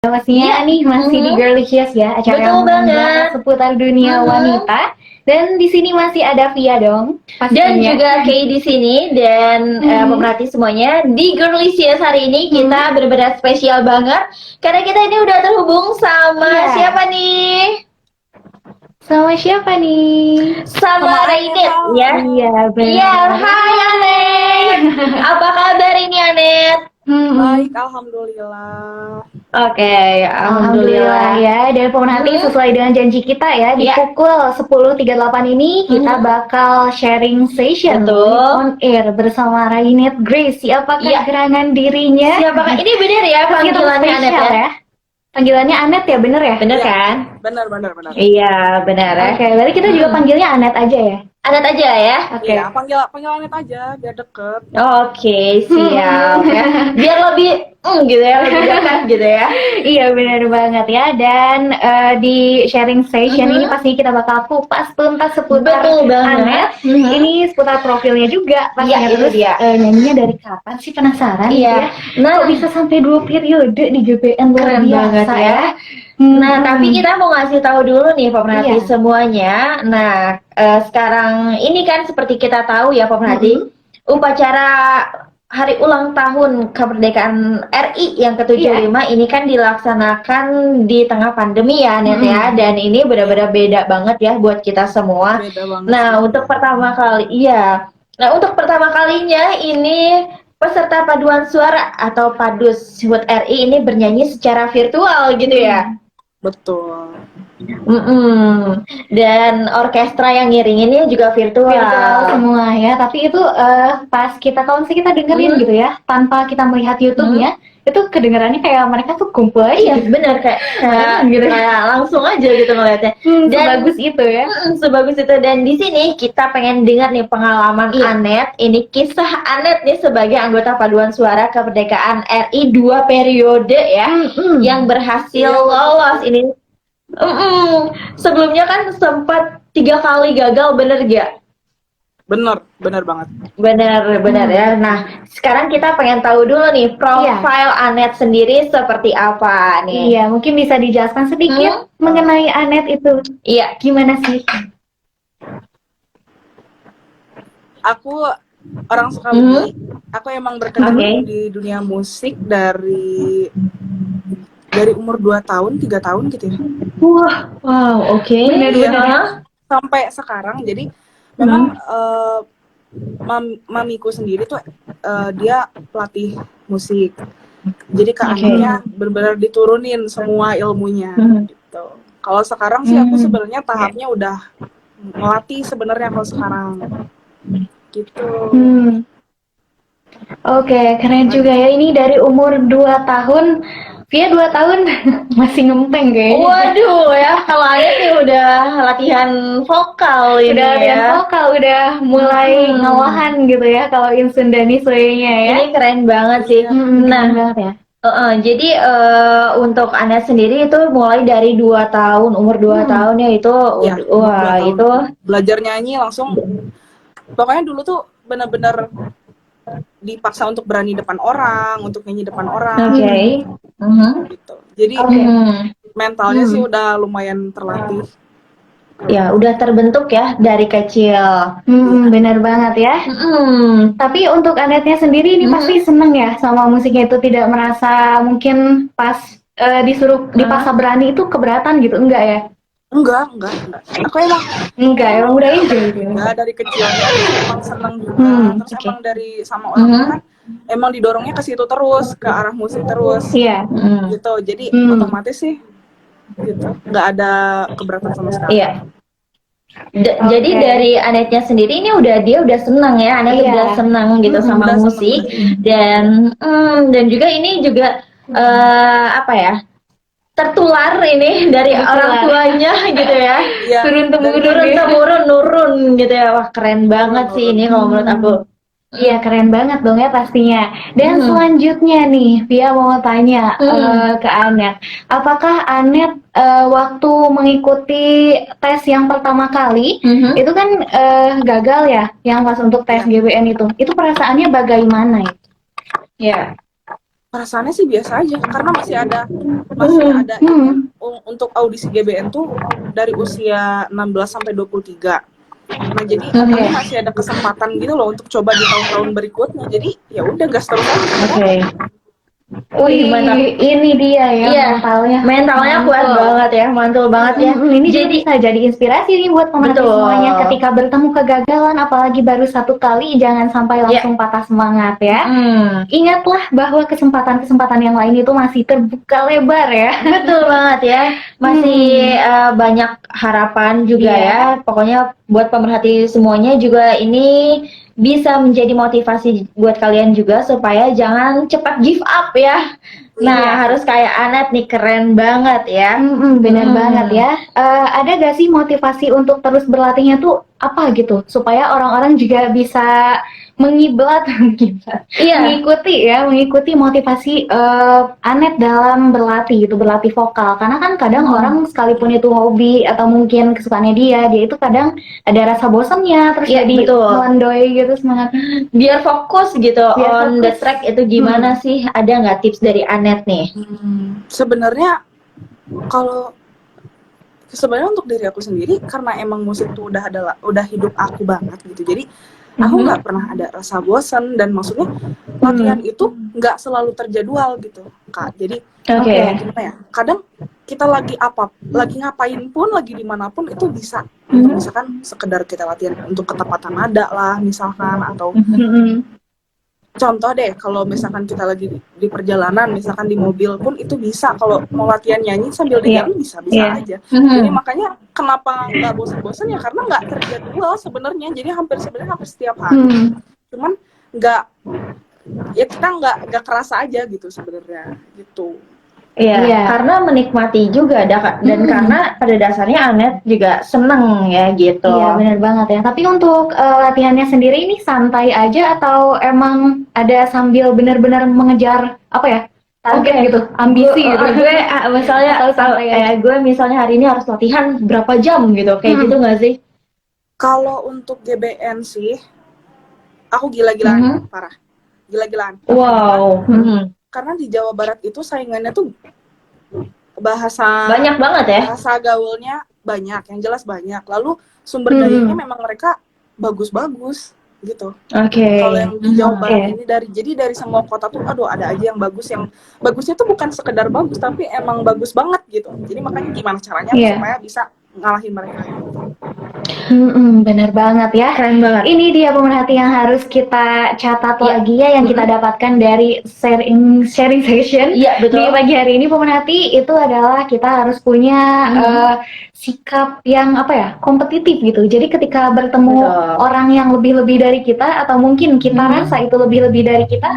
Pastinya nih masih di Girlicious ya, acara Betul yang membahas banget. seputar dunia wanita. Dan di sini masih ada Via dong, Dan pastinya. juga Kay di sini dan pemerhati semuanya di Girlicious hari ini kita benar-benar spesial banget karena kita ini udah terhubung sama Iya. siapa nih? Sama siapa nih? Sama Rainit ya. Iya, benar. Iya, hai Anet. Apa kabar ini Anet? Baik, alhamdulillah. Oke, Alhamdulillah ya. Dan pemerhati sesuai dengan janji kita ya, di pukul 10.38 ini kita bakal sharing session Betul. on air bersama Rainit Grace. Siapakah gerangan dirinya? Siapakah? Ini bener ya panggilannya Anet ya? Panggilannya Anet ya, bener ya? Bener kan? Benar. Iya, benar ya. Oke, berarti kita juga panggilnya Anet aja ya? Anet aja ya. Oke. Iya, panggil Anet aja biar deket. Oke, siap ya. Biar lebih gitu ya, lebih dekat gitu ya. Iya, benar banget ya. Dan di sharing session ini pasti kita bakal kupas tuntas seputar Anet. Ini seputar profilnya juga. Pastinya terus nyanyinya dari kapan sih, penasaran gitu ya. Nah, kok bisa sampai 2 periode di GBN, luar Keren banget biasa ya. Nah, tapi kita mau ngasih tahu dulu nih pemerhati semuanya. Nah, sekarang ini kan seperti kita tahu ya pemerhati, upacara hari ulang tahun kemerdekaan RI yang ke-75 ini kan dilaksanakan di tengah pandemi ya Net ya, dan ini benar-benar beda banget ya buat kita semua. Beda banget. Nah, untuk pertama kalinya ini peserta paduan suara atau Padus HUT RI ini bernyanyi secara virtual gitu ya. Betul. Dan orkestra yang ngiringinnya juga virtual semua ya. Tapi itu pas kalau kita dengerin gitu ya, tanpa kita melihat YouTube-nya, itu kedengarannya kayak mereka tuh kumpul aja. Iya, benar kayak langsung aja gitu ngeliatnya. Dan sebagus itu ya. Sebagus itu. Dan di sini kita pengen dengar nih pengalaman Anet. Ini kisah Anet nih sebagai anggota paduan suara kemerdekaan RI 2 periode ya, yang berhasil lolos ini. Sebelumnya kan sempat 3 kali gagal, bener gak? Bener banget. Bener ya. Nah, sekarang kita pengen tahu dulu nih profil Anet sendiri seperti apa nih. Iya, mungkin bisa dijelaskan sedikit mengenai Anet itu. Iya, gimana sih? Aku orang Sukabumi. Aku emang berkecimpung di dunia musik dari umur 2 tahun, 3 tahun gitu ya. Wow, oke. Benar-benar. Sampai sekarang, jadi memang mamiku sendiri tuh dia pelatih musik. Jadi ke anaknya benar-benar diturunin semua ilmunya gitu. Kalau sekarang sih aku sebenarnya tahapnya udah ngelatih sebenarnya kalau sekarang. Gitu. Oke, keren juga ya. Ini dari umur 2 tahun. Via 2 tahun masih ngempeng kayaknya. Waduh ya, kalau Anet nih udah latihan vokal ini. Udah latihan vokal, udah mulai ngawahan gitu ya kalau Insundani Soyenya ya. Ini keren banget sih. Keren banget ya. Jadi untuk Anet sendiri itu mulai dari 2 tahun, umur 2 tahun ya itu itu belajar nyanyi langsung. Pokoknya dulu tuh benar-benar dipaksa untuk berani depan orang, untuk nyanyi depan orang. Gitu. Jadi mentalnya sih udah lumayan terlatih. Ya, udah terbentuk ya dari kecil. Benar banget ya. Tapi untuk Anetnya sendiri ini pasti seneng ya sama musiknya, itu tidak merasa mungkin pas disuruh dipaksa berani itu keberatan gitu, enggak ya? Enggak. Aku emang udah enjoy gitu. Enggak, dari kecilnya emang seneng juga. Terus emang dari sama orang tua kan emang didorongnya ke situ terus, ke arah musik terus. Iya. Gitu. Jadi otomatis sih gitu. Enggak ada keberatan sama sekali. Iya. Jadi dari Anetnya sendiri ini dia udah senang ya, Anet udah senang gitu sama musik dan juga ini juga apa ya, tertular ini dari orang tuanya gitu ya, turun temurun nurun gitu ya. Wah, keren banget sih ini kalau menurut aku. Iya, keren banget dong ya pastinya. Dan selanjutnya nih, Via mau tanya ke Anet, apakah Anet waktu mengikuti tes yang pertama kali itu kan gagal ya, yang pas untuk tes GBN itu perasaannya bagaimana ya? Ya. perasaannya sih biasa aja karena masih ada untuk audisi GBN tuh dari usia 16 sampai 23. Nah, jadi kami masih ada kesempatan gitu loh untuk coba di tahun-tahun berikutnya. Jadi ya udah gas terus aja sebenarnya. Wih, mantap. Ini dia ya, Iya, mantul. mentalnya kuat banget ya, mantul banget ya. Ini Jadi jadi bisa jadi inspirasi nih buat pemerhati Betul. semuanya ketika bertemu kegagalan, apalagi baru satu kali, jangan sampai langsung patah semangat ya. Ingatlah bahwa kesempatan-kesempatan yang lain itu masih terbuka lebar ya. betul banget ya, masih banyak harapan juga Iya. ya. Pokoknya buat pemerhati semuanya juga ini bisa menjadi motivasi buat kalian juga supaya jangan cepat give up ya. Nah, Iya. harus kayak Anet nih, keren banget ya. Benar banget ya. Ada gak sih motivasi untuk terus berlatihnya tuh apa gitu supaya orang-orang juga bisa mengiblat Iya. mengikuti motivasi Anet dalam berlatih gitu, berlatih vokal. Karena kan kadang orang sekalipun itu hobi atau mungkin kesukaannya dia itu kadang ada rasa bosannya terus Iya, jadi betul. melandoi gitu semangat. Biar fokus gitu Biar on the fokus. track itu gimana sih? Ada nggak tips dari Anet nih? Sebenarnya untuk diri aku sendiri karena emang musik tuh udah hidup aku banget gitu. Jadi aku nggak pernah ada rasa bosan dan maksudnya latihan itu nggak selalu terjadwal gitu, Kak. Jadi gimana ya? Kadang kita lagi ngapain pun, lagi dimanapun itu bisa. Gitu. Misalkan sekedar kita latihan untuk ketepatan nada lah, misalkan atau contoh deh, kalau misalkan kita lagi di perjalanan, misalkan di mobil pun itu bisa. Kalau mau latihan nyanyi sambil di jalan bisa aja. Jadi makanya kenapa nggak bosan-bosan ya karena nggak terjadwal sebenarnya. Jadi sebenarnya hampir setiap hari. Cuman kita nggak kerasa aja gitu sebenarnya gitu. Iya, karena menikmati juga dan karena pada dasarnya Anet juga seneng ya gitu. Iya, benar banget ya. Tapi untuk latihannya sendiri ini santai aja atau emang ada sambil benar-benar mengejar apa ya? Target gitu, ambisi gitu. Gue misalnya gue misalnya hari ini harus latihan berapa jam gitu, kayak gitu nggak sih? Kalau untuk GBN sih, aku gila-gilaan, parah. Gila-gilaan. Wow. Karena di Jawa Barat itu saingannya tuh banyak banget ya. Bahasa gaulnya banyak, yang jelas banyak. Lalu sumber dayanya memang mereka bagus-bagus gitu. Kalau yang di Jawa Barat ini dari semua kota tuh ada aja yang bagus, yang bagusnya tuh bukan sekedar bagus tapi emang bagus banget gitu. Jadi makanya gimana caranya supaya bisa ngalahin mereka gitu. Benar banget ya. Keren banget. Ini dia pemerhati yang harus kita catat lagi ya, yang kita dapatkan dari sharing session di pagi hari ini pemerhati itu adalah kita harus punya sikap yang apa ya, kompetitif gitu. Jadi ketika bertemu orang yang lebih-lebih dari kita atau mungkin kita rasa itu lebih-lebih dari kita,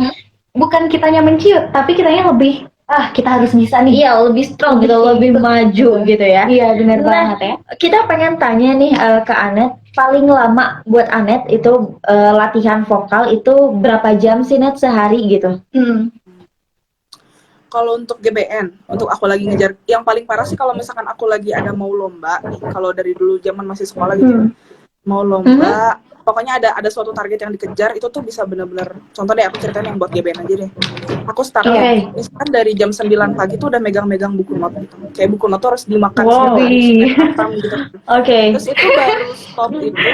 bukan kitanya menciut, tapi kitanya lebih kita harus bisa nih. Iya, lebih strong gitu, lebih maju gitu ya. Iya, benar banget ya. Kita pengen tanya nih ke Anet, paling lama buat Anet itu latihan vokal itu berapa jam sih Net sehari gitu? Kalau untuk GBN, untuk aku lagi ngejar, yang paling parah sih kalau misalkan aku lagi ada mau lomba nih, kalau dari dulu zaman masih sekolah gitu, mau lomba, pokoknya ada suatu target yang dikejar, itu tuh bisa bener-bener, contoh deh aku ceritain yang buat GBN aja deh. Aku start misalkan dari jam 9 pagi tuh udah megang-megang buku not gitu. Kayak buku not tuh harus dimakan gitu. Terus itu baru stop itu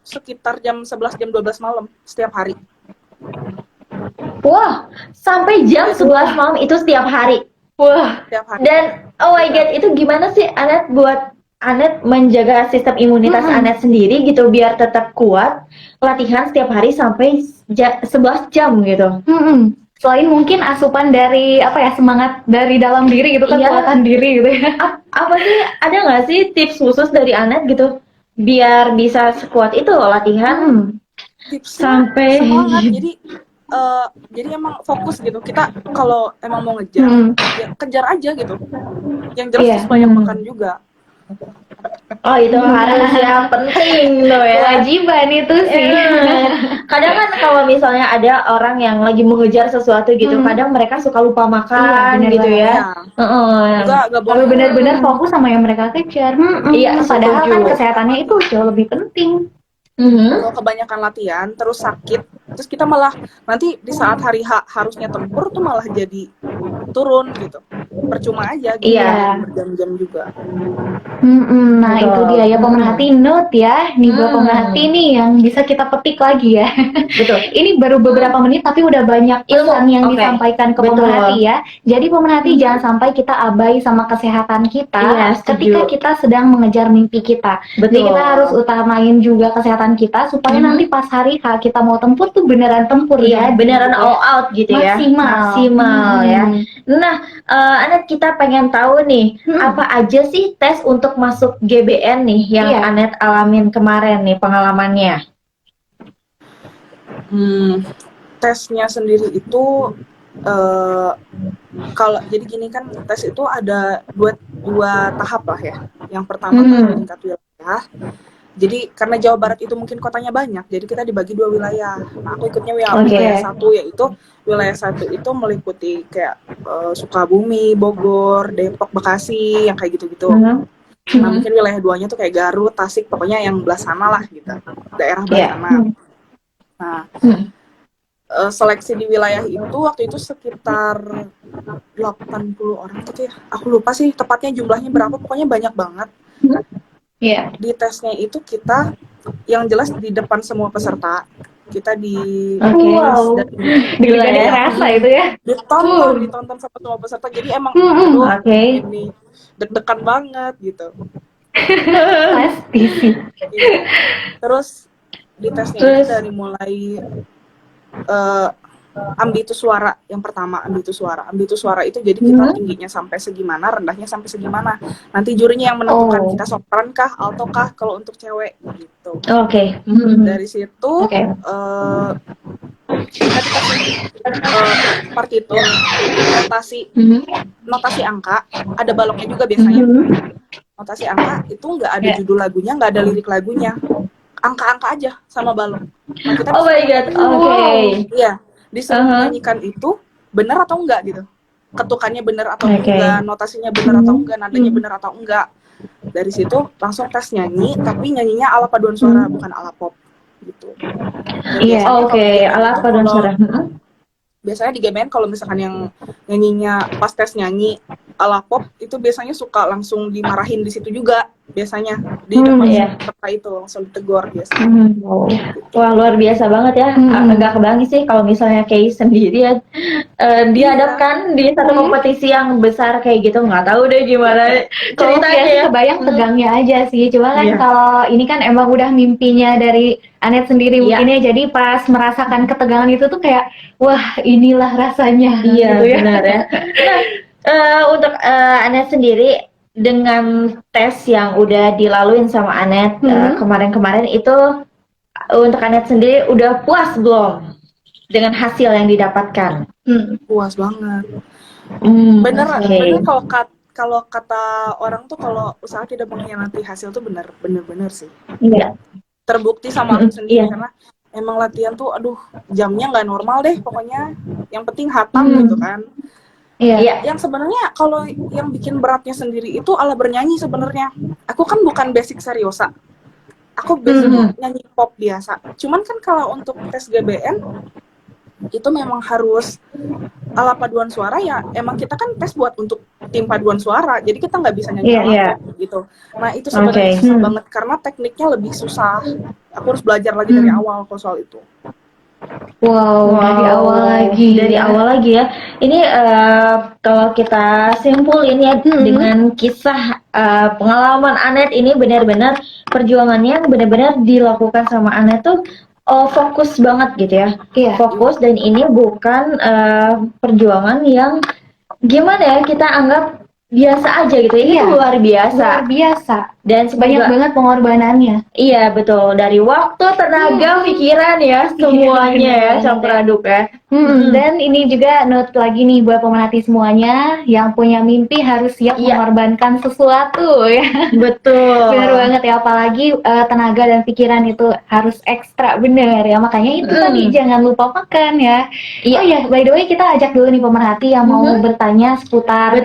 sekitar jam 11, jam 12 malam setiap hari. Wah, sampai jam 11 malam itu setiap hari. Wah, setiap hari. Dan oh my god, itu gimana sih Anet buat Anet menjaga sistem imunitas Anet sendiri gitu biar tetap kuat latihan setiap hari sampai 11 jam gitu. Selain mungkin asupan dari apa ya, semangat dari dalam diri gitu kan, kekuatan diri gitu ya. Apa sih, ada nggak sih tips khusus dari Anet gitu biar bisa sekuat itu latihan? Tipsnya sampai semangat. Jadi emang fokus gitu. Kita kalau emang mau ngejar, ya kejar aja gitu. Yang jelas banyak makan juga. Oh, itu harus ya, penting tuh ya. Kewajiban itu sih. Kadang kan kalau misalnya ada orang yang lagi mengejar sesuatu gitu, kadang mereka suka lupa makan gitu ya. Enggak boleh benar-benar fokus sama yang mereka kejar. Padahal kan kesehatannya itu jauh lebih penting. Kalau kebanyakan latihan terus sakit, Terus kita malah nanti di saat hari H harusnya tempur tuh malah jadi turun gitu. Percuma aja gitu, berjam-jam juga. Nah itu dia ya pemerhati, note ya nih buat pemerhati nih yang bisa kita petik lagi ya. Betul. Ini baru beberapa menit tapi udah banyak pesan yang disampaikan ke pemerhati ya. Jadi pemerhati jangan sampai kita abai sama kesehatan kita ketika kita sedang mengejar mimpi kita. Jadi kita harus utamain juga kesehatan kita supaya nanti pas hari H kita mau tempur tuh beneran tempur ya, beneran all out gitu ya, maksimal ya. Nah, Anet kita pengen tahu nih apa aja sih tes untuk masuk GBN nih yang Anet alamin kemarin nih pengalamannya. Tesnya sendiri itu kalau jadi gini kan, tes itu ada dua tahap lah ya. Yang pertama tuh tingkat wilayah. Jadi karena Jawa Barat itu mungkin kotanya banyak, jadi kita dibagi 2 wilayah. Nah, aku ikutnya wilayah 1, yaitu wilayah 1 itu meliputi kayak Sukabumi, Bogor, Depok, Bekasi, yang kayak gitu-gitu. Nah, mungkin wilayah 2-nya tuh kayak Garut, Tasik, pokoknya yang belah sana lah gitu, daerah belah sana. Nah, seleksi di wilayah itu waktu itu sekitar 80 orang gitu ya. Aku lupa sih tepatnya jumlahnya berapa, pokoknya banyak banget. Di tesnya itu kita yang jelas di depan semua peserta, kita rasa itu ya, ditonton sama semua peserta, jadi emang ini deg-degan banget gitu. Pasti sih. Terus di tesnya itu dari mulai ambitus suara yang pertama, ambitus suara itu jadi kita tingginya sampai segimana, rendahnya sampai segimana. Nanti jurinya yang menentukan kita sopran kah, alto kah kalau untuk cewek gitu. Dari situ kita dikasih partitur, notasi angka, ada baloknya juga biasanya. Notasi angka itu nggak ada judul lagunya, nggak ada lirik lagunya, angka-angka aja sama balok. Nah, kita iya, disuruh menyanyikan itu benar atau enggak gitu, ketukannya benar atau enggak, notasinya benar atau enggak, nadanya benar atau enggak. Dari situ langsung tes nyanyi, tapi nyanyinya ala paduan suara, bukan ala pop gitu. Ala paduan suara. Biasanya di GBN kalau misalkan yang nyanyinya pas tes nyanyi ala pop itu biasanya suka langsung dimarahin di situ juga, biasanya di depan peserta itu langsung ditegur biasanya. Wah, luar biasa banget ya. Agak kebayang sih kalau misalnya Kay sendiri ya dihadapkan di satu kompetisi yang besar kayak gitu, nggak tahu deh gimana ceritanya ya. Kebayang tegangnya aja sih, cuma kan kalau ini kan emang udah mimpinya dari Anet sendiri mungkin ya, jadi pas merasakan ketegangan itu tuh kayak wah inilah rasanya gitu ya. Benar ya. Untuk Anet sendiri dengan tes yang udah dilaluin sama Anet kemarin-kemarin itu, untuk Anet sendiri udah puas belum dengan hasil yang didapatkan? Puas banget. Bener kalau kata orang tuh kalau usaha tidak mengkhianati hasil tuh bener sih. Terbukti sama aku sendiri karena emang latihan tuh jamnya nggak normal deh pokoknya, yang penting hatam gitu kan. Yang sebenarnya kalau yang bikin beratnya sendiri itu ala bernyanyi sebenarnya. Aku kan bukan basic seriosa, aku basic nyanyi pop biasa. Cuman kan kalau untuk tes GBN itu memang harus ala paduan suara ya, emang kita kan tes buat untuk tim paduan suara, jadi kita nggak bisa nyanyi ala pop gitu. Nah itu sebenarnya susah banget karena tekniknya lebih susah. Aku harus belajar lagi dari awal kalau soal itu. Dari awal lagi ya. Ini kalau kita simpulin ya dengan kisah pengalaman Anet ini, benar-benar perjuangannya benar-benar dilakukan sama Anet tuh fokus banget gitu ya. Fokus, dan ini bukan perjuangan yang gimana ya kita anggap biasa aja gitu. Ini luar biasa. Dan banyak banget pengorbanannya. Iya betul, dari waktu, tenaga, pikiran ya, semuanya ya campur aduk ya. Dan ini juga note lagi nih buat pemerhati semuanya, yang punya mimpi harus siap mengorbankan sesuatu ya. Betul. Bener banget ya, apalagi tenaga dan pikiran itu harus ekstra, bener ya. Makanya itu tadi jangan lupa makan ya. Oh ya, by the way kita ajak dulu nih pemerhati yang mau bertanya seputar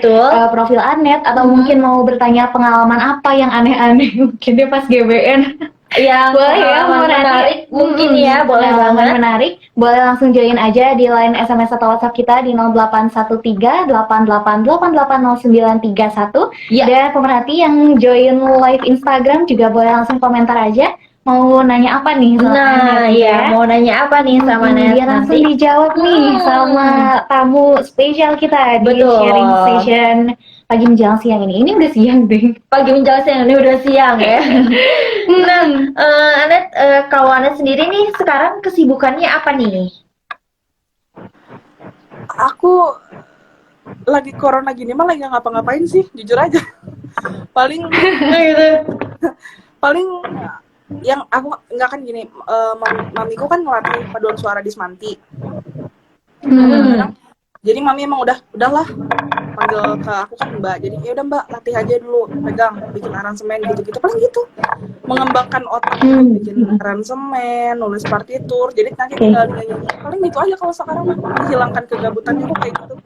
profil Anet, atau mungkin mau bertanya pengalaman apa yang aneh-aneh mungkin dia pas GBN. yang Boleh ya, pengalaman mau nanti. menarik mungkin ya, boleh Pengalaman banget. menarik, boleh langsung join aja di line SMS atau WhatsApp kita di 081388880931. Ya. Dan pemerhati yang join live Instagram juga boleh langsung komentar aja. Mau nanya apa nih sama Nah, Anet, ya mau nanya apa nih sama Net biar langsung nanti? dijawab nih sama tamu spesial kita di Betul. sharing session pagi menjelang siang ini. Ini udah siang deh. Pagi menjelang siang, ini udah siang ya. Nah, Anet, kalau Anet sendiri nih sekarang kesibukannya apa nih? Aku lagi corona gini mah lagi nggak ngapa-ngapain sih, jujur aja. paling Gitu. paling yang aku nggak kan gini, mamiku kan ngelatih paduan suara di Semanti. Jadi mami emang udahlah panggil ke aku kan Mbak. Jadi ya udah Mbak, latih aja dulu, pegang, bikin aransemen gitu-gitu. Paling gitu. Mengembangkan otak, bikin aransemen, nulis partitur. Jadi nanti tinggal nyanyi. Paling gitu aja kalau sekarang mah, menghilangkan kegabutannya kok kayak gitu.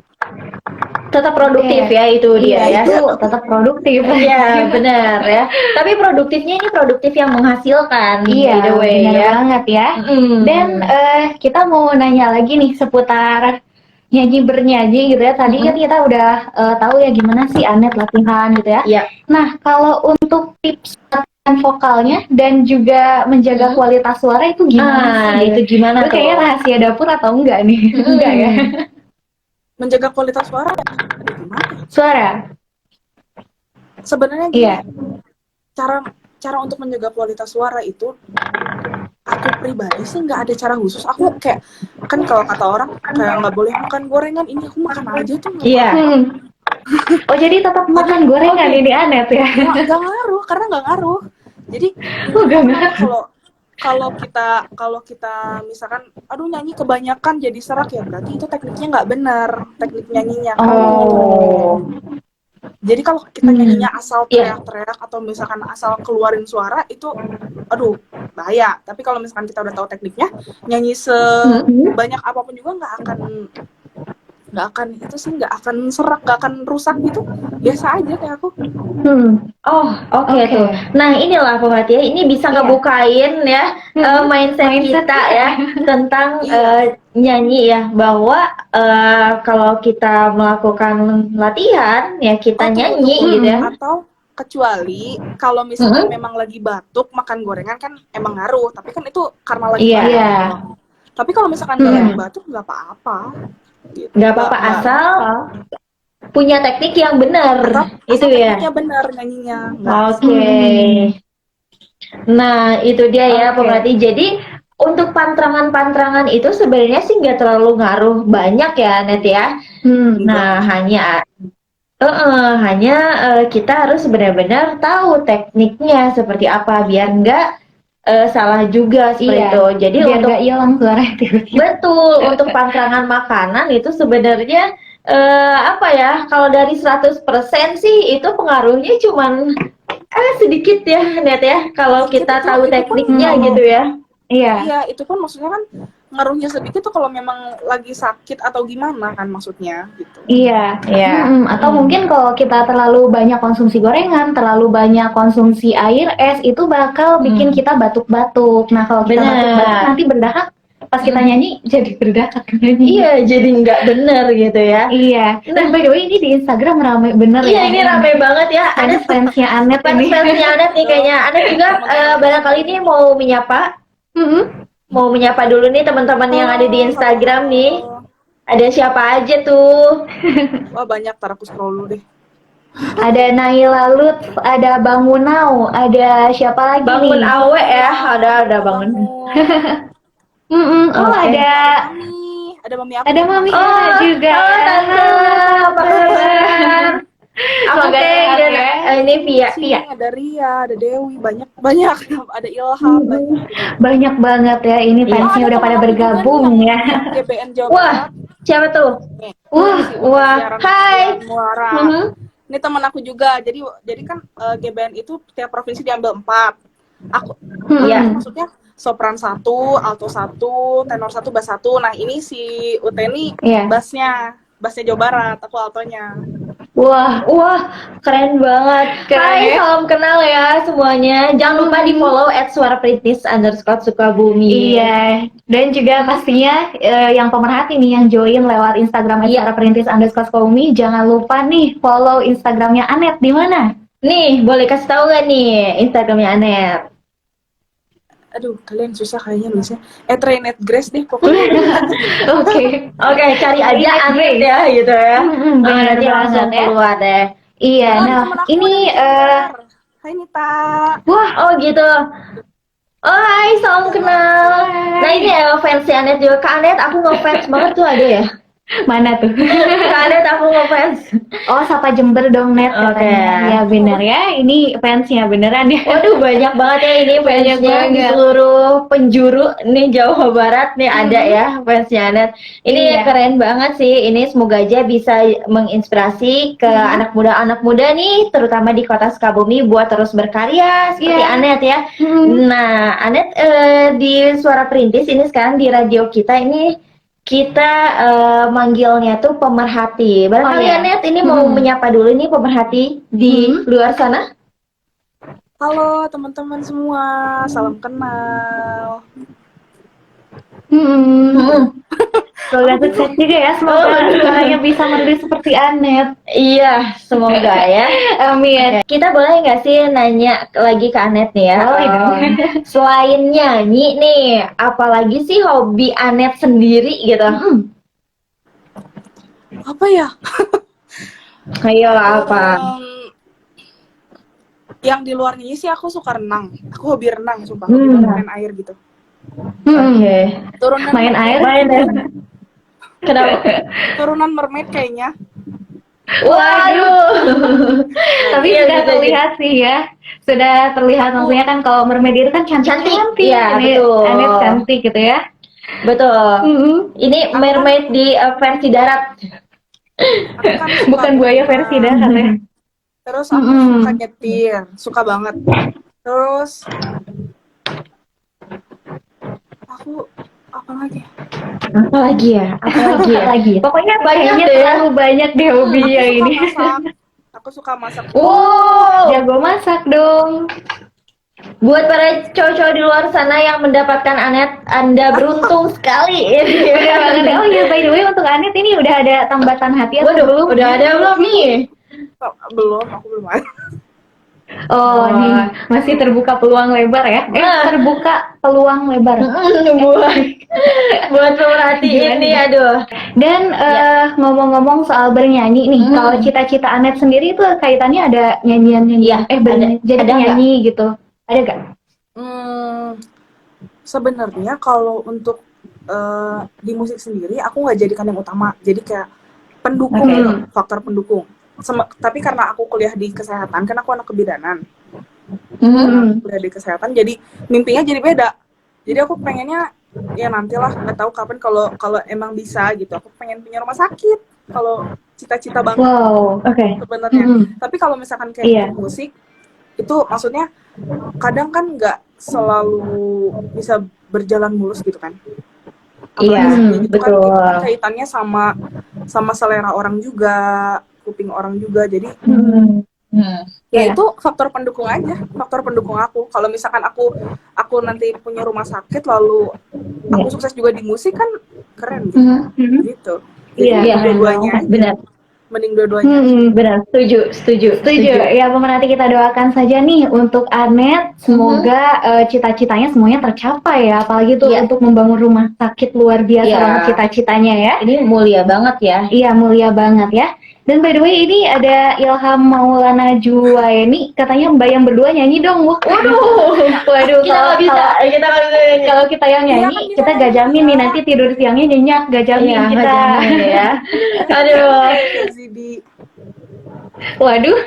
Tetap produktif ya itu dia ya. Itu tetap produktif. Iya, benar ya. Tapi produktifnya ini produktif yang menghasilkan. Iya, by the way, benar ya. banget ya. Dan kita mau nanya lagi nih seputar nyanyi bernyanyi gitu ya. Tadi kan kita udah tahu ya gimana sih Anet latihan gitu ya. Iya. Nah, kalau untuk tips latihan vokalnya dan juga menjaga kualitas suara itu gimana sih? Itu gimana Itu tuh? kayaknya rahasia dapur atau enggak nih? Enggak ya? Menjaga kualitas suara ya. Aduh, gimana? Suara. Sebenarnya gini, Iya. cara untuk menjaga kualitas suara itu, aku pribadi sih nggak ada cara khusus. Aku kayak, kan kalau kata orang kayak nggak boleh makan gorengan, ini aku makan aja tuh. Iya. Oh, jadi tetap makan gorengan ini Anet ya? Nggak ngaruh, karena nggak ngaruh. Jadi Nggak ngaruh. kalau kita misalkan, aduh nyanyi kebanyakan jadi serak ya, berarti itu tekniknya nggak benar, teknik nyanyinya. Jadi kalau kita nyanyinya asal teriak-teriak atau misalkan asal keluarin suara itu, aduh bahaya. Tapi kalau misalkan kita udah tahu tekniknya, nyanyi sebanyak apapun juga nggak akan serak, nggak akan rusak gitu, biasa aja kayak aku. Oke tuh. Nah inilah pemerhati ya, ini bisa ngebukain ya mindset kita ya tentang nyanyi ya, bahwa kalau kita melakukan latihan ya kita nyanyi gitu ya. Atau kecuali kalau misalkan memang lagi batuk makan gorengan kan emang ngaruh, tapi kan itu karena lagi batuk. Tapi kalau misalkan nggak lagi batuk nggak apa-apa. Gitu. Nggak apa-apa asal punya teknik yang benar itu ya. Tekniknya benar nyanyinya. Oke. Nah itu dia ya pemerhati. Jadi untuk pantrangan itu sebenarnya sih nggak terlalu ngaruh banyak ya Net ya. Nah hanya kita harus benar-benar tahu tekniknya seperti apa biar nggak salah juga seperti itu. Jadi biar untuk nggak hilang suara betul untuk pantrangan makanan itu sebenarnya apa ya, kalau dari 100% sih itu pengaruhnya cuman sedikit ya Net ya, kalau kita tahu tekniknya gitu ya. Iya, itu pun maksudnya kan ngaruhnya sedikit tuh kalau memang lagi sakit atau gimana kan maksudnya gitu. Iya. Atau mungkin kalau kita terlalu banyak konsumsi gorengan, terlalu banyak konsumsi air es, itu bakal bikin kita batuk-batuk. Nah kalau kita batuk-batuk nanti berdahak, pas kita nyanyi jadi berdahak. Iya, jadi nggak bener gitu ya. Iya. Dan by the way ini di Instagram rame bener ya. Iya, ini rame banget ya. Ada fansnya Anet ini. Fansnya Anet nih kayaknya. Anet juga barangkali ini mau menyapa. Mau menyapa dulu nih teman-teman yang ada di Instagram nih. Ada siapa aja tuh? Wah banyak, tar aku scroll dulu deh. Ada Naila Lutf, ada Bang Munau, ada siapa lagi Bangun nih? Awe ya, ada Bangun. Ada Mami aku. Ada Mami juga. Halo Tante, apa kabar? Oke, ini Via. Ada Ria, ada Dewi, banyak, ada Ilham, banyak banget ya. Ini fansnya udah pada bergabung ya. GBN Jawa Wah, siapa tuh? Wah, hai. Ini teman aku juga. Jadi kan GBN itu tiap provinsi diambil 4. Aku, maksudnya sopran 1, alto 1, tenor 1, bass 1. Nah ini si Uteni bassnya Jawa Barat, aku altonya. Wah, keren banget. Keren Hai, ya? salam kenal ya semuanya. Jangan lupa di follow @suaraperintis_sukabumi. Iya, dan juga pastinya yang pemerhati nih yang join lewat Instagram Iya. @suaraperintis_sukabumi, jangan lupa nih follow Instagramnya Anet di mana? Nih, boleh kasih tahu gak nih Instagramnya Anet? Aduh, kalian susah kayaknya nulisnya. Rainet Grace deh pokoknya. Oke. Oke, cari aja Rainet Anet Grace. ya gitu ya. Benar Nanti langsung banget ya. keluar deh. Iya, Oh, ada nah temen aku ini ada di Jember. Hai Nita. wah, Oh gitu. Oh hai, salam kenal. Hai. Nah ini ya fansnya Anet juga. Kak Anet, aku ngefans banget tuh ada ya. mana tuh? Kak Anet, aku ngefans. Oh, Sapa Jember dong, Net Oke. katanya. Ya benar ya, ini fansnya beneran ya. Waduh, banyak banget ya ini Banyak fansnya di banget. seluruh penjuru nih Jawa Barat nih ada ya fansnya Anet. Ini Iya. keren banget sih. Ini semoga aja bisa menginspirasi ke anak muda nih, terutama di Kota Sukabumi buat terus berkarya seperti Iya. Anet ya. Nah, Anet di Suara Perintis ini sekarang di radio kita ini kita manggilnya tuh pemerhati. Barangkali iya. Anet ini mau menyapa dulu nih pemerhati di luar sana. Halo teman-teman semua, salam kenal. Semoga sukses juga ya, semoga suaranya bisa merdu seperti Anet. Iya, semoga ya. Amin. Kita boleh nggak sih nanya lagi ke Anet nih ya? Boleh dong. Selain nyanyi nih, apalagi sih hobi Anet sendiri gitu? Apa ya? Ayo apa? Yang di luar nyanyi sih aku suka renang. Aku hobi renang, sumpah. Hobi banget main air gitu. Oke. Turunan Main air? Kenapa? Turunan mermaid kayaknya. Waduh. Tapi Iya, sudah bisa terlihat sih ya. Sudah terlihat maksudnya kan kalau mermaid itu kan cantik. Iya, Ini betul. Anet cantik gitu ya. Betul. Ini mermaid di versi darat. Aku kan suka Bukan buaya berenang. versi darat ya. Terus aku suka nyetir, suka banget. Terus aku apa lagi? Apalagi ya? Pokoknya banyak Kayaknya deh. terlalu banyak deh hobinya Aku suka ini. masak. Aku suka masak. Wow. Jago masak dong. Buat para cowok-cowok di luar sana yang mendapatkan Anet, Anda beruntung sekali. Bener banget ya. Oh iya, by the way untuk Anet ini udah ada tambatan hati atau belum? Udah ada belum nih? Oh, belum, aku belum ada. Oh, nih masih terbuka peluang lebar ya. Terbuka peluang lebar. buat pemerhati ini, aduh. Dan ngomong-ngomong soal bernyanyi nih, kalau cita-cita Anet sendiri itu kaitannya ada nyanyian-nyanyian, jadi ada nyanyi gitu, ada gak? Sebenarnya kalau untuk di musik sendiri aku nggak jadikan yang utama, jadi kayak pendukung, faktor pendukung. Tapi karena aku kuliah di kesehatan, kan aku anak kebidanan, kuliah di kesehatan, jadi mimpinya jadi beda. Jadi aku pengennya ya nantilah, nggak tahu kapan kalau emang bisa gitu. Aku pengen punya rumah sakit. Kalau cita-cita banget sebenarnya. Tapi kalau misalkan kayak musik itu maksudnya kadang kan nggak selalu bisa berjalan mulus gitu kan. Iya, gitu kan, itu kan kaitannya sama selera orang juga, kuping orang juga. Jadi ya itu faktor pendukung aja, faktor pendukung aku. Kalau misalkan aku nanti punya rumah sakit lalu aku sukses juga di musik kan keren gitu. Iya, dua-duanya benar. Mending dua-duanya. Benar, setuju. Ya pemerhati, kita doakan saja nih untuk Anet, semoga cita-citanya semuanya tercapai ya, apalagi tuh untuk membangun rumah sakit, luar biasa banget cita-citanya ya. Ini mulia banget ya. Iya, mulia banget ya. Dan by the way ini ada Ilham Maulana Juwaini, katanya Mbak yang berdua nyanyi dong. Waduh, Kita nggak bisa. kalau kita yang nyanyi, kita gak jamin nih nanti tidur siangnya nyenyak, gak jamin kita. Ya. Aduh. Zidi. Waduh.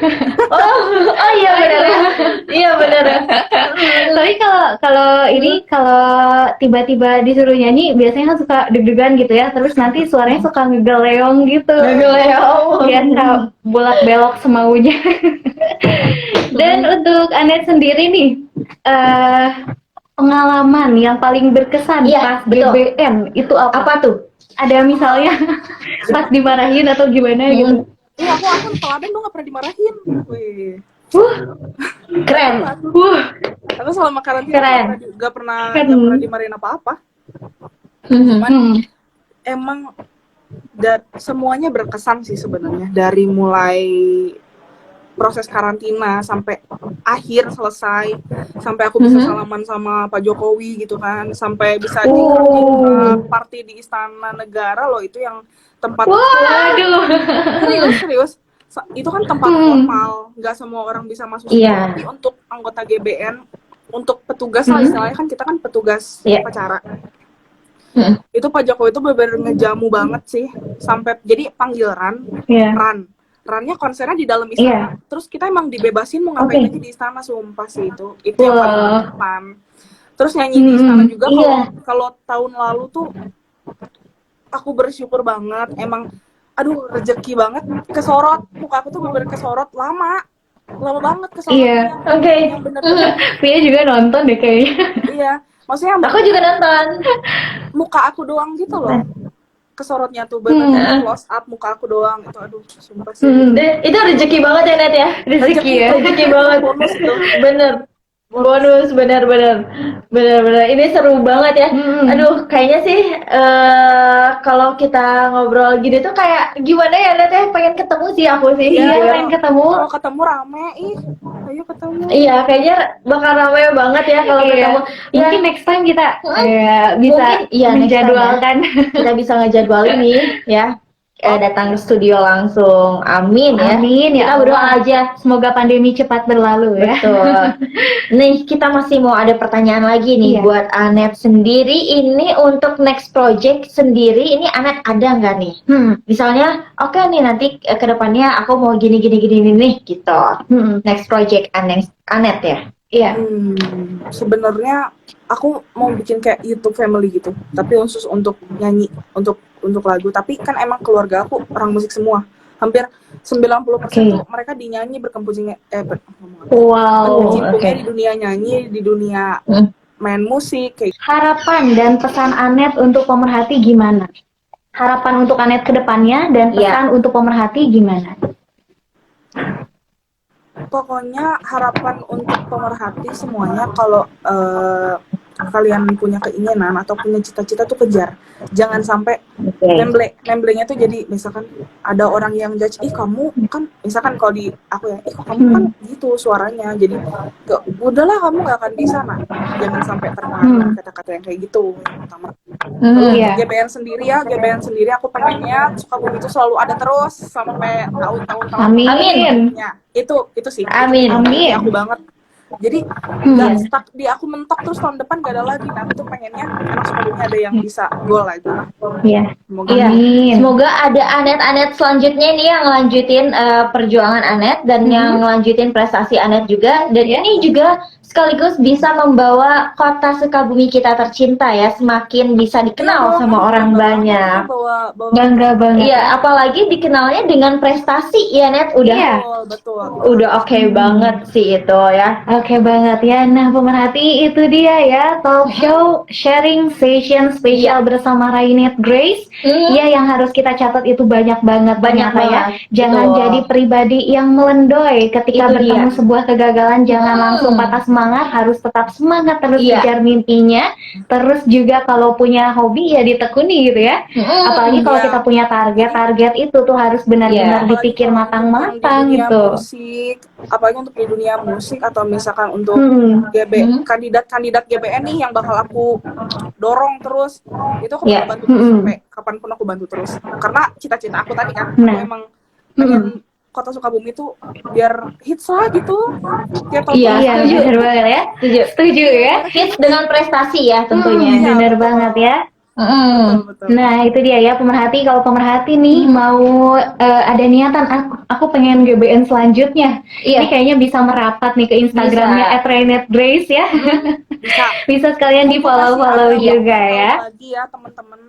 Oh iya benar. Iya benar. Tapi kalau tiba-tiba disuruh nyanyi biasanya kan suka deg-degan gitu ya. Terus nanti suaranya suka ngegeleong gitu. Biar bolak-belok semaunya. Dan untuk Anet sendiri nih, pengalaman yang paling berkesan pas BBM itu apa tuh? Ada misalnya pas dimarahin atau gimana gitu? Iya, aku teladan dong, nggak pernah dimarahin. Wih. Keren. Aku selama karantina Keren. nggak pernah dimarahin apa-apa. Cuman emang semuanya berkesan sih sebenarnya, dari mulai proses karantina sampai akhir selesai, sampai aku bisa salaman sama Pak Jokowi gitu kan, sampai bisa party di Istana Negara loh, itu yang tempat serius itu kan tempat formal, nggak semua orang bisa masuk situ. Tapi untuk anggota GBN, untuk petugas lah istilahnya, kan kita kan petugas upacara. Itu Pak Jokowi itu bener-bener ngejamu banget sih, sampai jadi panggil Rannya konsernya di dalam istana. Terus kita emang dibebasin mau ngapain aja di istana, sumpah sih itu yang paling berkesan. Terus nyanyi di istana juga. Kalau tahun lalu tuh aku bersyukur banget, emang aduh rezeki banget, kesorot muka aku tuh bener-bener kesorot lama banget kesorotnya. Yang bener-bener Via juga nonton deh kayaknya. Iya, maksudnya aku juga nonton. Muka aku doang gitu loh kesorotnya tuh, bener-bener close up muka aku doang itu. Aduh sumpah sih. Itu rezeki banget ya, Net ya. Rezeki banget. Bonus itu. Bonus, bener. Ini seru banget ya. Aduh, kayaknya sih kalau kita ngobrol gitu tuh kayak gimana ya, Net ya, pengen ketemu sih aku sih. Iya, pengen ketemu. Kalau ketemu rame, ayo ketemu. Iya, kayaknya bakal rame banget ya kalau ketemu. Mungkin next time kita bisa menjadwalkan. Kita bisa ngejadwalin nih ya. Datang ke studio langsung. Amin ya. Kita berdoa aja semoga pandemi cepat berlalu ya. Betul. Nih, kita masih mau ada pertanyaan lagi nih buat Anet sendiri. Ini untuk next project sendiri, ini Anet ada nggak nih? Misalnya, oke nih nanti ke depannya aku mau gini nih gitu. Next project Anet ya. Iya. Sebenarnya aku mau bikin kayak YouTube family gitu, tapi khusus untuk nyanyi, untuk lagu. Tapi kan emang keluarga aku orang musik semua. Hampir 90% tuh mereka dinyanyi, berkecimpungnya di dunia nyanyi, di dunia main musik kayak. Harapan dan pesan Anet untuk pemerhati gimana? Harapan untuk Anet ke depannya dan pesan untuk pemerhati gimana? Pokoknya harapan untuk pemerhati semuanya, kalau kalian punya keinginan atau punya cita-cita tuh kejar. Jangan sampai nemblenya tuh jadi misalkan ada orang yang judge, kamu kan, misalkan kalau di aku ya, kamu kan gitu suaranya, jadi udahlah kamu gak akan bisa. Nah, jangan sampai terpengaruh kata-kata yang kayak gitu. Pertama. GBN sendiri aku pengennya Sukabumi itu selalu ada terus sampai tahun-tahun. Amin. Itu sih. Amin. Aku banget. Jadi nggak stuck di aku mentok terus tahun depan gak ada lagi. Nah, aku tuh pengennya emang Sukabumi ada yang bisa go lagi. Semoga ada Anet selanjutnya nih yang lanjutin perjuangan Anet dan yang lanjutin prestasi Anet juga. Dan ini juga sekaligus bisa membawa kota Sukabumi kita tercinta ya semakin bisa dikenal sama orang banyak. Bangga banget. Iya, apalagi dikenalnya dengan prestasi ya, Net. Betul. Udah oke banget sih itu ya. Oke banget ya. Nah, pemerhati, itu dia ya talk show sharing session spesial bersama Rainet Grace. Ya, yang harus kita catat itu banyak banget ya. Jangan jadi pribadi yang melendoy ketika bertemu sebuah kegagalan. Jangan langsung patah semangat, harus tetap semangat terus kejar mimpinya. Terus juga kalau punya hobi ya ditekuni gitu ya. Apalagi kalau kita punya target itu tuh harus benar-benar dipikir matang-matang gitu. Musik, apalagi untuk di dunia musik atau misalkan untuk kandidat GBN nih yang bakal aku dorong terus, itu aku bakal bantu terus sampai kapanpun, aku bantu terus. Karena cita-cita aku tadi kan, aku emang pengen kota Sukabumi itu biar hits lah gitu. Bener banget ya. Setuju ya. Hits dengan prestasi ya tentunya. Bener banget ya. Betul. Nah, itu dia ya pemerhati. Kalau pemerhati nih mau ada niatan aku pengen GBN selanjutnya. Ini kayaknya bisa merapat nih ke Instagramnya @rainetgrace ya. Bisa sekalian di follow juga ya. Lagi ya teman-teman.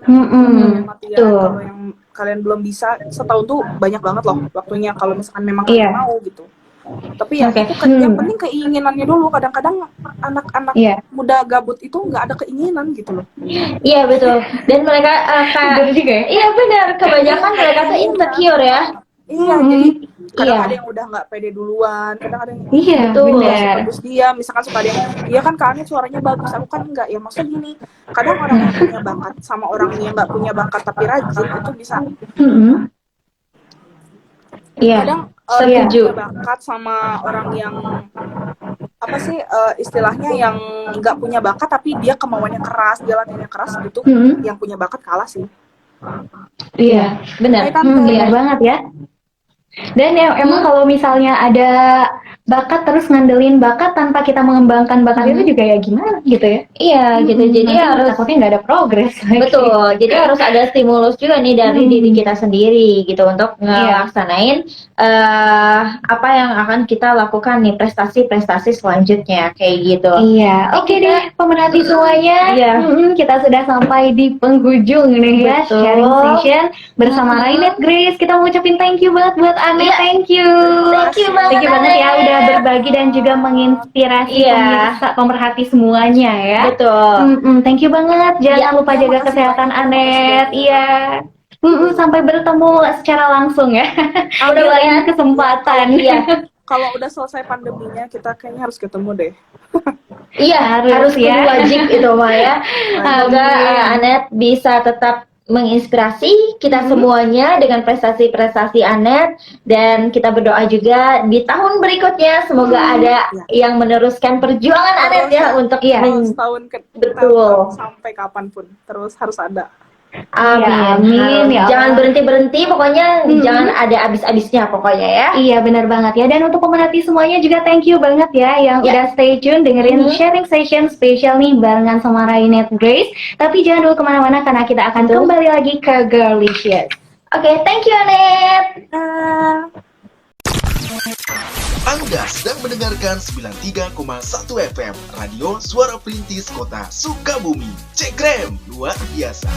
Tuh. Kalau yang kalian belum bisa, setahun tuh banyak banget loh waktunya kalau misalkan memang kalian mau gitu. Tapi ya itu yang penting keinginannya dulu. Kadang-kadang anak-anak muda gabut itu nggak ada keinginan gitu loh. Iya betul. Dan mereka bener juga ya? Iya benar. Kebanyakan mereka tuh insecure ya. Iya, jadi kadang Iya. ada yang udah nggak pede duluan, kadang ada yang Iya, Betul. benar. bagus dia, misalkan suka ada yang, iya kan Kak Anet suaranya bagus, aku kan enggak. Ya maksudnya gini, kadang orang yang punya bakat sama orang yang nggak punya bakat tapi rajin itu bisa. Mm-mm. Iya. Kadang yang Setuju. punya bakat sama orang yang apa sih istilahnya yang nggak punya bakat tapi dia kemauannya keras, dia latihannya keras gitu, Mm-mm. yang punya bakat kalah sih. Iya, Benar. Hai, Tante. benar banget ya. Dan ya, emang kalau misalnya ada bakat terus ngandelin bakat tanpa kita mengembangkan bakat itu juga ya gimana gitu ya? Iya, gitu. Jadi Nanti harus takutnya nggak ada progres lagi. betul. Jadi harus ada stimulus juga nih dari diri kita sendiri gitu untuk ngelaksanain apa yang akan kita lakukan nih prestasi-prestasi selanjutnya kayak gitu. Iya, oke deh pemerhati semuanya. Iya. Kita sudah sampai di penghujung nih ya Betul. sharing session bersama Rainet Grace. Kita mau ucapin thank you banget buat Ane, Iya. thank you. Thank you banget, Thank you banget ya Ane. udah berbagi dan juga menginspirasi Iya. pemirsa pemerhati semuanya ya. Betul. Thank you banget. Jangan lupa Iya, jaga makasih kesehatan banyak, Anet. makasih banyak. Iya. Sampai bertemu secara langsung ya. Udah Di lain banget. kesempatan. Iya. Kalau udah selesai pandeminya kita kayaknya harus ketemu deh. Iya, harus ya. kudu wajib itu Mah ya. Semoga Amin. Anet bisa tetap menginspirasi kita semuanya dengan prestasi-prestasi Anet, dan kita berdoa juga di tahun berikutnya semoga ada yang meneruskan perjuangan Anet ya untuk Terus tahun ke Betul. sampai kapanpun terus harus ada. Amin. Ya, amin, Harus. ya Jangan Allah. berhenti-berhenti, pokoknya jangan ada habis-habisnya pokoknya ya. Iya benar banget ya. Dan untuk pemerhati semuanya juga thank you banget ya yang udah stay tune dengerin sharing session spesial nih barengan sama Rainet Grace. Tapi jangan dulu kemana-mana karena kita akan kembali lagi ke Girlicious. Oke, thank you Anet. Anda sedang mendengarkan 93,1 FM Radio Suara Perintis Kota Sukabumi. Cekrem, luar biasa.